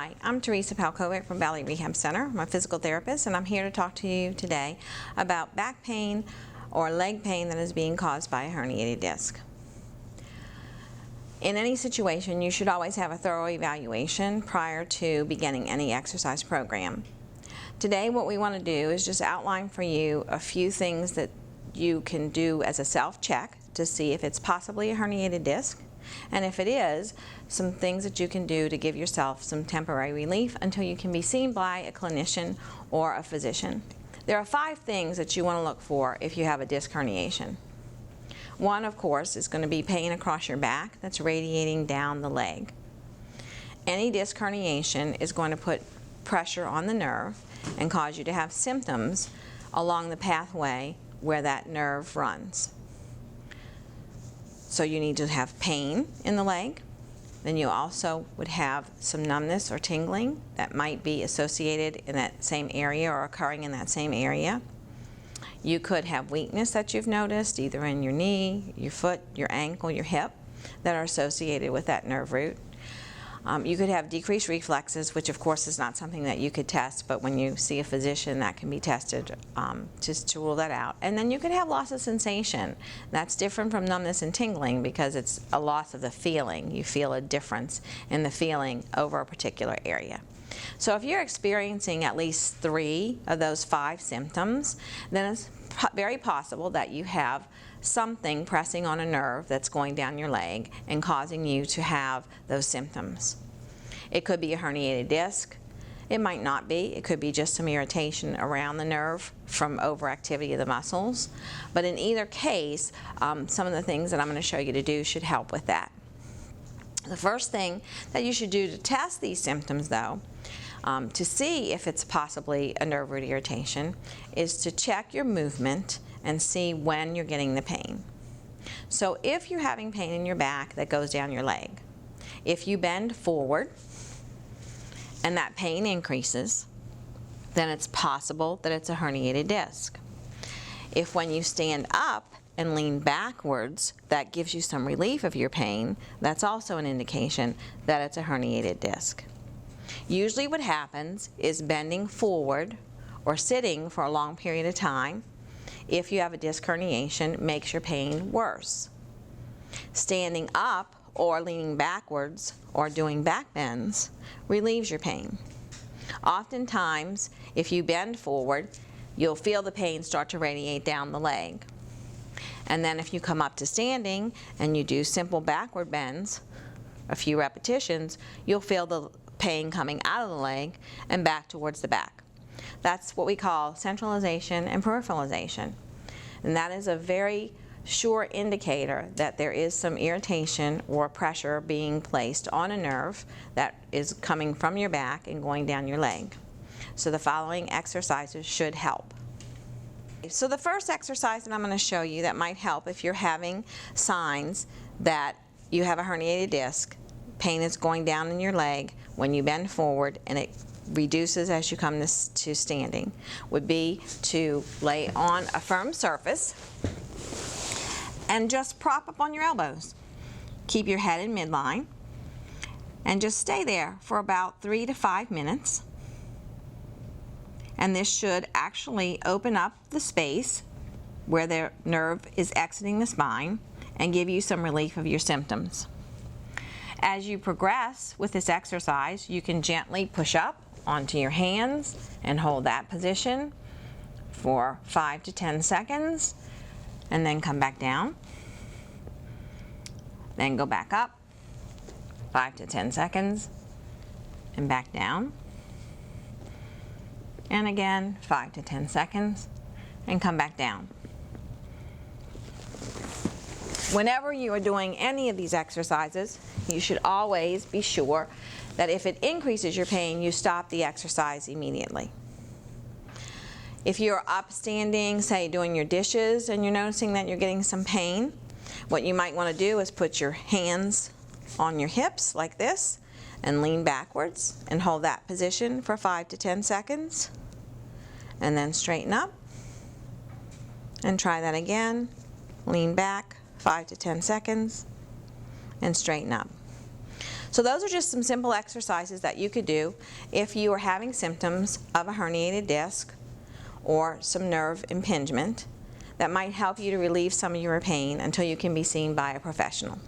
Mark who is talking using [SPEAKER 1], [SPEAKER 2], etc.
[SPEAKER 1] Hi, I'm Theresa Palkovic from Valley Rehab Center. I'm a physical therapist, and I'm here to talk to you today about back pain or leg pain that is being caused by a herniated disc. In any situation, you should always have a thorough evaluation prior to beginning any exercise program. Today, what we want to do is just outline for you a few things that you can do as a self-check to see if it's possibly a herniated disc, and if it is, some things that you can do to give yourself some temporary relief until you can be seen by a clinician or a physician. There are 5 things that you want to look for if you have a disc herniation. One, of course, is going to be pain across your back that's radiating down the leg. Any disc herniation is going to put pressure on the nerve and cause you to have symptoms along the pathway where that nerve runs. So you need to have pain in the leg. Then you also would have some numbness or tingling that might be associated in that same area or occurring in that same area. You could have weakness that you've noticed either in your knee, your foot, your ankle, your hip that are associated with that nerve root. You could have decreased reflexes, which of course is not something that you could test, but when you see a physician that can be tested just to rule that out. And then you could have loss of sensation. That's different from numbness and tingling because it's a loss of the feeling. You feel a difference in the feeling over a particular area. So if you're experiencing at least 3 of those 5 symptoms, then it's very possible that you have something pressing on a nerve that's going down your leg and causing you to have those symptoms. It could be a herniated disc. It might not be. It could be just some irritation around the nerve from overactivity of the muscles. But in either case, some of the things that I'm going to show you to do should help with that. The first thing that you should do to test these symptoms, though, to see if it's possibly a nerve root irritation, is to check your movement and see when you're getting the pain. So if you're having pain in your back that goes down your leg, if you bend forward and that pain increases, then it's possible that it's a herniated disc. If when you stand up and lean backwards, that gives you some relief of your pain, that's also an indication that it's a herniated disc. Usually what happens is bending forward or sitting for a long period of time, if you have a disc herniation, makes your pain worse. Standing up or leaning backwards or doing back bends relieves your pain. Oftentimes, if you bend forward, you'll feel the pain start to radiate down the leg. And then if you come up to standing and you do simple backward bends, a few repetitions, you'll feel the pain coming out of the leg and back towards the back. That's what we call centralization and peripheralization. And that is a very sure indicator that there is some irritation or pressure being placed on a nerve that is coming from your back and going down your leg. So the following exercises should help. So the first exercise that I'm going to show you that might help if you're having signs that you have a herniated disc, pain is going down in your leg when you bend forward and it reduces as you come to standing, would be to lay on a firm surface and just prop up on your elbows. Keep your head in midline and just stay there for about 3 to 5 minutes. And this should actually open up the space where the nerve is exiting the spine and give you some relief of your symptoms. As you progress with this exercise, you can gently push up onto your hands and hold that position for 5 to 10 seconds and then come back down. Then go back up 5 to 10 seconds and back down. And again 5 to 10 seconds and come back down. Whenever you are doing any of these exercises, you should always be sure that if it increases your pain, you stop the exercise immediately. If you're upstanding, say doing your dishes, and you're noticing that you're getting some pain, what you might want to do is put your hands on your hips like this and lean backwards and hold that position for 5 to 10 seconds and then straighten up and try that again. Lean back 5 to 10 seconds and straighten up. So those are just some simple exercises that you could do if you are having symptoms of a herniated disc or some nerve impingement that might help you to relieve some of your pain until you can be seen by a professional.